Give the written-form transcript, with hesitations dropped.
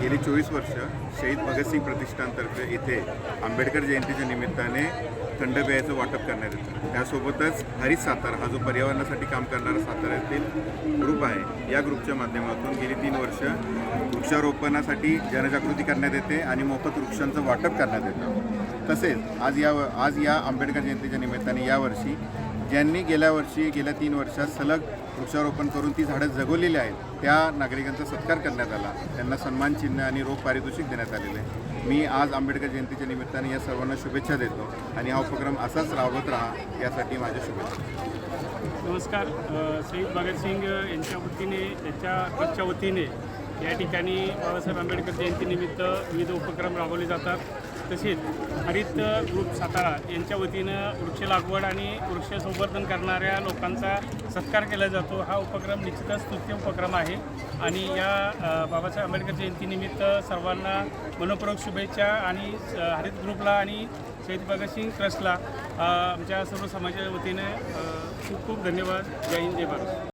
गेली 24 वर्ष शहीद भगतसिंग प्रतिष्ठानतर्फे इथे आंबेडकर जयंतीच्या निमित्ताने थंडपेयाचं वाटप करण्यात येतं। त्यासोबतच हरित सातारा हा जो पर्यावरणासाठी काम करणारा साताऱ्यातील ग्रुप आहे, या ग्रुपच्या माध्यमातून गेली 3 वर्ष वृक्षारोपणासाठी जनजागृती करण्यात येते आणि मोफत वृक्षांचं वाटप करण्यात येतं। तसेच आज या आंबेडकर जयंतीच्या निमित्ताने यावर्षी ज्यांनी गेल्या 3 वर्षात सलग वृक्षारोपण करून ती झाडं जगवलेली आहेत, त्या नागरिकांचा सत्कार करण्यात आला, त्यांना सन्मान चिन्ह आणि रोख पारितोषिक देण्यात आलेले आहे। मी आज आंबेडकर जयंतीच्या निमित्ताने या सर्वांना शुभेच्छा देतो आणि हा उपक्रम असाच राबवत राहा यासाठी माझ्या शुभेच्छा। नमस्कार। शहीद भगतसिंग यांच्या वतीने त्यांच्या वतीने या ठिकाणी बाबासाहेब आंबेडकर जयंतीनिमित्त विविध उपक्रम राबवले जातात। तसेच हरित ग्रुप सातारा यांच्या वतीनं वृक्ष लागवड आणि वृक्ष संवर्धन करणाऱ्या लोकांचा सत्कार केला जातो। हा उपक्रम निश्चितच स्तुत्य उपक्रम आहे आणि या बाबासाहेब आंबेडकर जयंतीनिमित्त सर्वांना मनपूर्वक शुभेच्छा आणि हरित ग्रुपला आणि शहीद भगतसिंग ट्रस्टला आमच्या सर्व समाजाच्या वतीने खूप खूप धन्यवाद। जय हिंद, जय भारत।